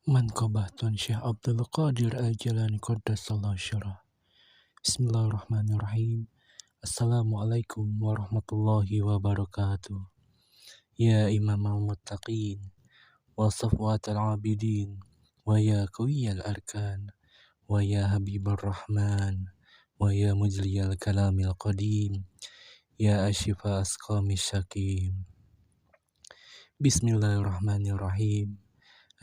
Manqobah Tun Syekh Abdul Qadir Al-Jilani Qaddasallahu Syarah. Bismillahirrahmanirrahim. Assalamualaikum warahmatullahi wabarakatuh. Ya Imam al-Muttaqin wa Safwat al-Abidin wa ya Qawiyal Arkan wa ya Habibur Rahman wa ya Mujliyal Kalamil Qadim ya Ashifa Asqami Syakim. Bismillahirrahmanirrahim.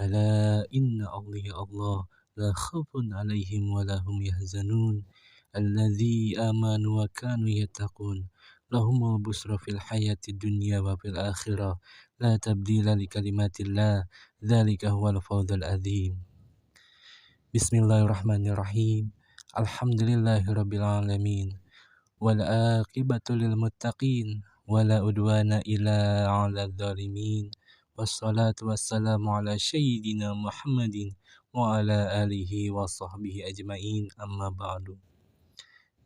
Ala inna awliya Allah la khawfun alaihim wa lahum yahzanun alladzi amanu wa kanu yattaqun lahumul busra fil hayati dunya wa fil akhirah la tabdila li kalimatillah dzalika huwal fawzul adzim. Bismillahirrahmanirrahim. Alhamdulillahirabbil alamin wal aqibatu lil muttaqin wala udwana illa 'alal zalimin. Wassalatu wassalamu ala sayyidina Muhammadin wa ala alihi wa sahbihi ajma'in, amma ba'du.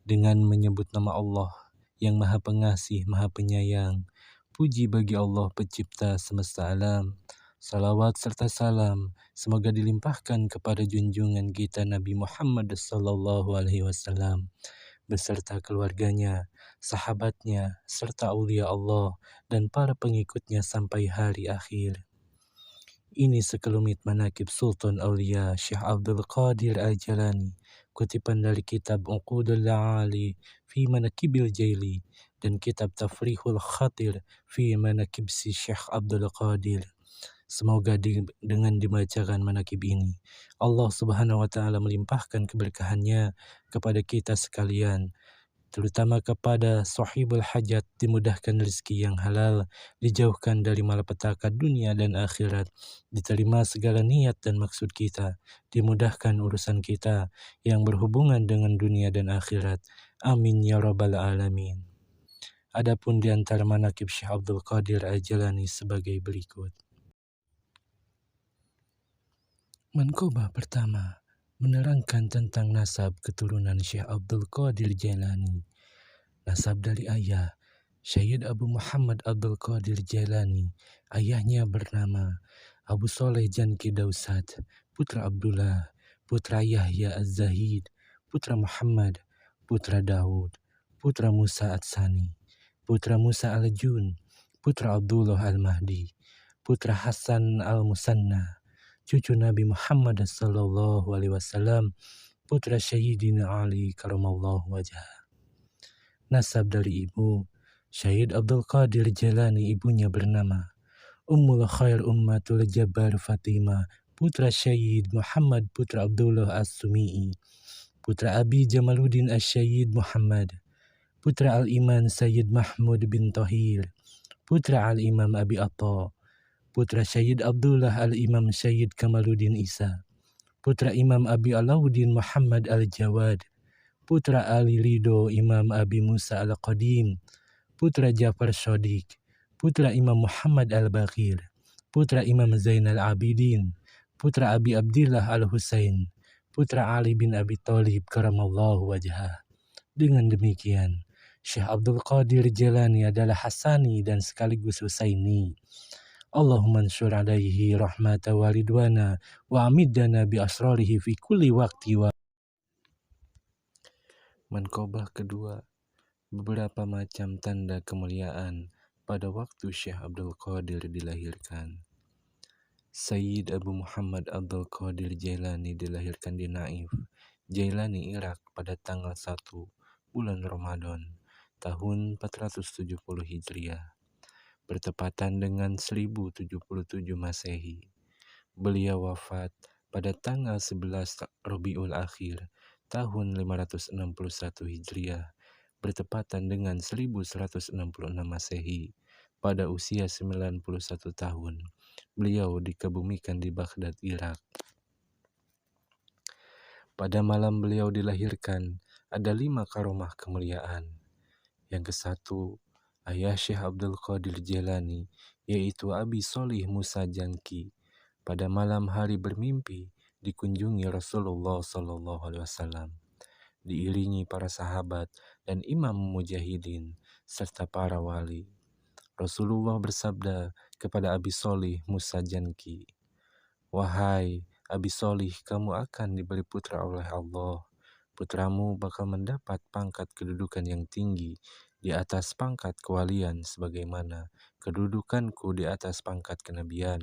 Dengan menyebut nama Allah yang Maha Pengasih, Maha Penyayang, puji bagi Allah pencipta semesta alam. Salawat serta salam semoga dilimpahkan kepada junjungan kita Nabi Muhammad sallallahu alaihi wasallam beserta keluarganya, sahabatnya, serta aulia Allah dan para pengikutnya sampai hari akhir. Ini sekelumit manaqib Sultan Aulia Syekh Abdul Qadir Al-Jilani, kutipan dari kitab Uqudul La'ali fi Manaqibil Jaili dan kitab Tafrihul Khatir fi Manaqib si Syekh Abdul Qadir. Semoga dengan dibacakan manaqib ini, Allah Subhanahu wa Ta'ala melimpahkan keberkahannya kepada kita sekalian, terutama kepada sahibul hajat, dimudahkan rezeki yang halal, dijauhkan dari malapetaka dunia dan akhirat, diterima segala niat dan maksud kita, dimudahkan urusan kita yang berhubungan dengan dunia dan akhirat. Amin ya rabbal alamin. Adapun di antara manaqib Syekh Abdul Qadir Al-Jilani sebagai berikut. Manqobah pertama menerangkan tentang nasab keturunan Syekh Abdul Qadir Jailani. Nasab dari ayah Syed Abu Muhammad Abdul Qadir Jailani. Ayahnya bernama Abu Soleh Janki Dausat, putra Abdullah, putra Yahya Az-Zahid, putra Muhammad, putra Daud, putra Musa Atsani, putra Musa Al-Jun, putra Abdullah Al-Mahdi, putra Hasan Al-Musanna, cucu Nabi Muhammad sallallahu alaihi wasallam, putra Sayyidina Ali karamallahu wajhah. Nasab dari ibu Syed Abdul Qadir Jailani, ibunya bernama Ummul Khair Ummatul Jabbar Fatimah, putra Syed Muhammad, putra Abdullah As-Sumi'i, putra Abi Jamaluddin As-Syed Muhammad, putra Al-Iman Sayyid Mahmud bin Tahir, putra Al-Imam Abi Atta, putra Syed Abdullah Al-Imam Syed Kamaluddin Isa, putra Imam Abi Alauddin Muhammad Al-Jawad, putra Ali Ridho Imam Abi Musa Al-Qadim, putra Jafar Shadiq, putra Imam Muhammad Al-Baqir, putra Imam Zainal Abidin, putra Abi Abdillah Al-Husain, putra Ali bin Abi Thalib karamallahu wajhah. Dengan demikian, Syekh Abdul Qadir Jailani adalah Hasani dan sekaligus Husaini. Allahumma ansur alaihi rahmata wa ridwana wa amiddana bi asrarihi fi kulli waqti wa. Manqobah kedua, beberapa macam tanda kemuliaan pada waktu Syekh Abdul Qadir dilahirkan. Sayyid Abu Muhammad Abdul Qadir Jailani dilahirkan di Naif, Jailani, Irak pada tanggal 1 bulan Ramadan tahun 470 Hijriah, bertepatan dengan 1077 Masehi. Beliau wafat pada tanggal 11 Rabiul Akhir tahun 561 Hijriah, bertepatan dengan 1166 Masehi. Pada usia 91 tahun, beliau dikebumikan di Baghdad, Irak. Pada malam beliau dilahirkan, ada 5 karomah kemuliaan. Yang ke-1, ayah Syekh Abdul Qadir Jailani, yaitu Abi Solih Musa Janki, pada malam hari bermimpi dikunjungi Rasulullah sallallahu alaihi wasallam, diiringi para sahabat dan imam mujahidin serta para wali. Rasulullah bersabda kepada Abi Solih Musa Janki, "Wahai Abi Solih, kamu akan diberi putra oleh Allah. Putramu bakal mendapat pangkat kedudukan yang tinggi di atas pangkat kewalian sebagaimana kedudukanku di atas pangkat kenabian.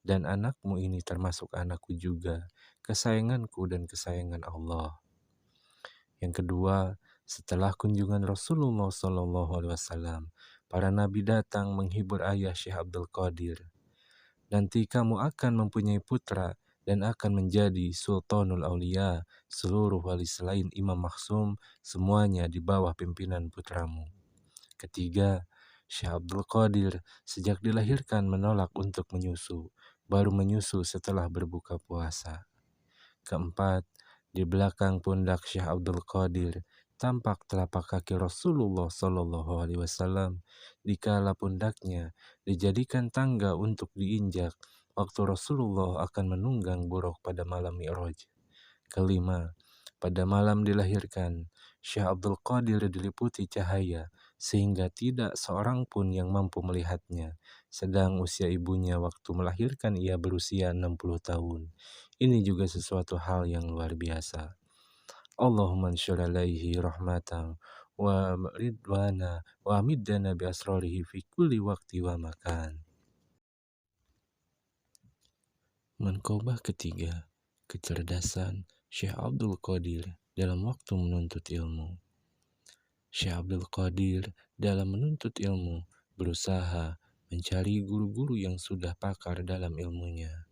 Dan anakmu ini termasuk anakku juga, kesayanganku dan kesayangan Allah. Yang kedua, setelah kunjungan Rasulullah SAW, para nabi datang menghibur ayah Syekh Abdul Qadir. Nanti kamu akan mempunyai putra dan akan menjadi Sultanul Aulia. Seluruh wali selain Imam Maksum, semuanya di bawah pimpinan putramu. Ketiga, Syekh Abdul Qadir sejak dilahirkan menolak untuk menyusu, baru menyusu setelah berbuka puasa. Keempat, di belakang pundak Syekh Abdul Qadir tampak telapak kaki Rasulullah SAW dikala pundaknya dijadikan tangga untuk diinjak waktu Rasulullah akan menunggang buruk pada malam Mi'raj. Kelima, pada malam dilahirkan, Syekh Abdul Qadir diliputi cahaya sehingga tidak seorang pun yang mampu melihatnya. Sedang usia ibunya waktu melahirkan ia berusia 60 tahun. Ini juga sesuatu hal yang luar biasa. Allahumma ansyur alaihi rahmatan wa ridwana wa amiddana bi asrarihi fi kulli waqti wa makan. Mankobah ketiga, kecerdasan Syekh Abdul Qadir dalam waktu menuntut ilmu. Syekh Abdul Qadir dalam menuntut ilmu berusaha mencari guru-guru yang sudah pakar dalam ilmunya.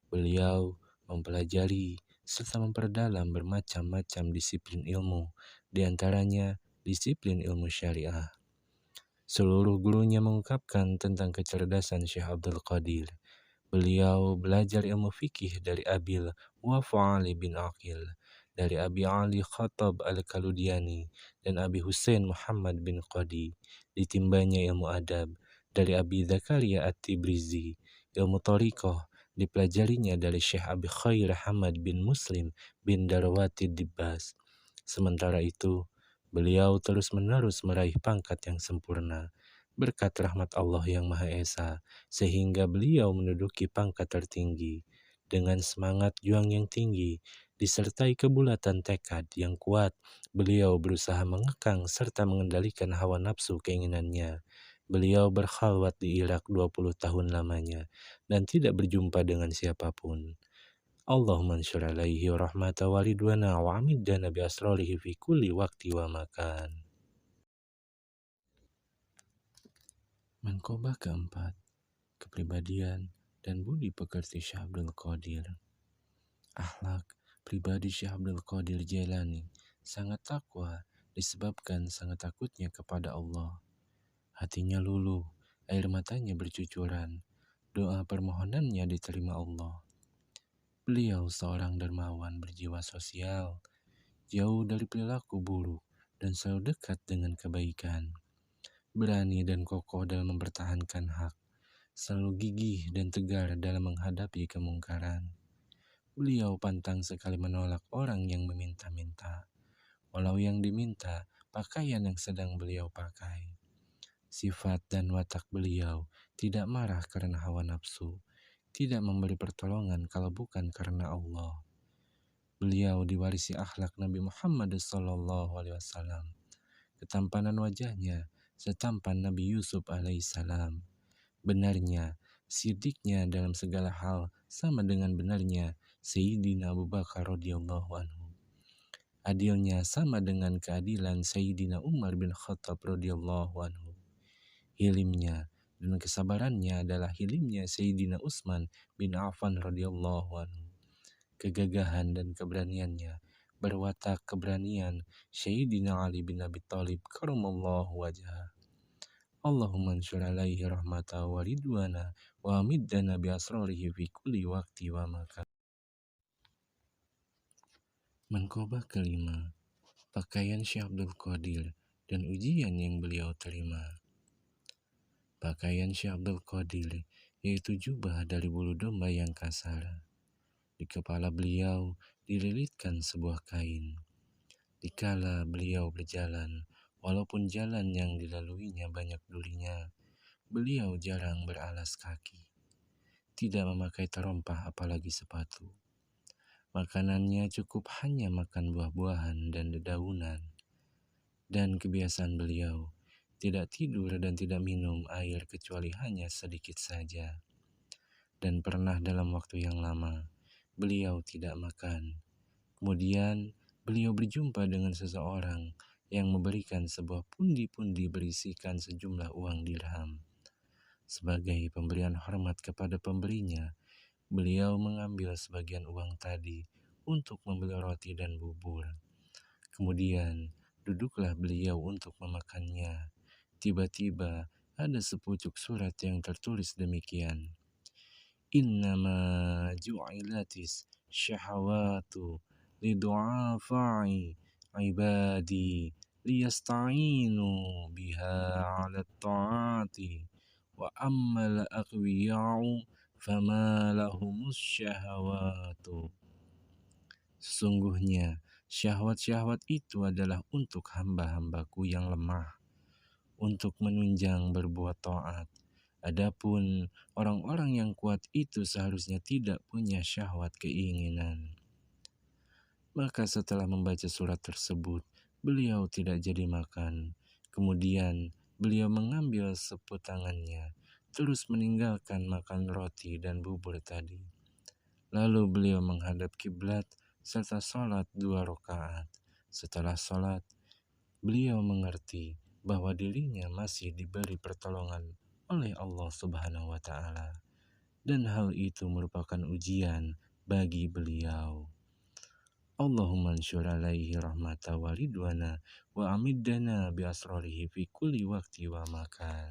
Beliau mempelajari serta memperdalam bermacam-macam disiplin ilmu, di antaranya disiplin ilmu syariah. Seluruh gurunya mengungkapkan tentang kecerdasan Syekh Abdul Qadir. Beliau belajar ilmu fikih dari Abil Wafa Ali bin Aqil, dari Abi Ali Khattab al-Kaludiani, dan Abi Hussein Muhammad bin Qadi. Ditimbanya ilmu adab dari Abi Zakaria At-Tibrizi. Ilmu Thariqah dipelajarinya dari Syekh Abi Khair Hamad bin Muslim bin Darwati Dibbas. Sementara itu, beliau terus-menerus meraih pangkat yang sempurna berkat rahmat Allah yang Maha Esa, sehingga beliau menduduki pangkat tertinggi. Dengan semangat juang yang tinggi, disertai kebulatan tekad yang kuat, beliau berusaha mengekang serta mengendalikan hawa nafsu keinginannya. Beliau berkhalwat di Irak 20 tahun lamanya dan tidak berjumpa dengan siapapun. Allahumma ansyur alaihi rahmata wa ridwana wa amiddana bi asrarihi fi kulli waqti wa makan. Mankobah keempat, kepribadian dan budi pekerti Syekh Abdul Qadir. Akhlak pribadi Syekh Abdul Qadir Jailani sangat takwa disebabkan sangat takutnya kepada Allah. Hatinya luluh, air matanya bercucuran, doa permohonannya diterima Allah. Beliau seorang dermawan berjiwa sosial, jauh dari perilaku buruk dan selalu dekat dengan kebaikan. Berani dan kokoh dalam mempertahankan hak, selalu gigih dan tegar dalam menghadapi kemungkaran. Beliau pantang sekali menolak orang yang meminta-minta, walau yang diminta pakaian yang sedang beliau pakai. Sifat dan watak beliau tidak marah karena hawa nafsu, tidak memberi pertolongan kalau bukan karena Allah. Beliau diwarisi akhlak Nabi Muhammad SAW. Ketampanan wajahnya setampan Nabi Yusuf alaihissalam. Benarnya, sidiknya dalam segala hal sama dengan benarnya Sayyidina Abu Bakar radhiyallahu anhu. Adilnya sama dengan keadilan Sayyidina Umar bin Khattab radhiyallahu anhu. Hilimnya dan kesabarannya adalah hilimnya Sayyidina Utsman bin Affan radhiyallahu anhu. Kegagahan dan keberaniannya berwatak keberanian Sayyidina Ali bin Abi Thalib karamallahu wajhah. Allahumma ansyur alaihi rahmata wa ridwana wa amiddana bi asrarihi fi kulli waqti wa makan. Mankobah kelima, pakaian Syekh Abdul Qadir dan ujian yang beliau terima. Pakaian Syekh Abdul Qadir yaitu jubah dari bulu domba yang kasar. Di kepala beliau dililitkan sebuah kain. Dikala beliau berjalan, walaupun jalan yang dilaluinya banyak durinya, beliau jarang beralas kaki. Tidak memakai terompah apalagi sepatu. Makanannya cukup hanya makan buah-buahan dan dedaunan. Dan kebiasaan beliau tidak tidur dan tidak minum air kecuali hanya sedikit saja. Dan pernah dalam waktu yang lama, beliau tidak makan. Kemudian beliau berjumpa dengan seseorang yang memberikan sebuah pundi-pundi berisikan sejumlah uang dirham. Sebagai pemberian hormat kepada pemberinya, beliau mengambil sebagian uang tadi untuk membeli roti dan bubur. Kemudian duduklah beliau untuk memakannya. Tiba-tiba ada sepucuk surat yang tertulis demikian. Innama ju'ilatis syahawatu lidu'afai ibadi liyasta'inu biha 'ala ta'ati wa ammal aqwiya'u fama lahumus syahawatu. Sesungguhnya syahwat-syahwat itu adalah untuk hamba-hambaku yang lemah, untuk menunjang berbuat taat. Adapun orang-orang yang kuat itu seharusnya tidak punya syahwat keinginan. Maka setelah membaca surat tersebut, beliau tidak jadi makan. Kemudian beliau mengambil sepu tangannya, terus meninggalkan makan roti dan bubur tadi. Lalu beliau menghadap kiblat serta sholat 2 rakaat. Setelah sholat, beliau mengerti bahwa dirinya masih diberi pertolongan oleh Allah Subhanahu wa Ta'ala, dan hal itu merupakan ujian bagi beliau. Allahumma ansyur alaihi rahmata wa ridwana wa amiddana bi asrarihi fi kulli waqti wa makan.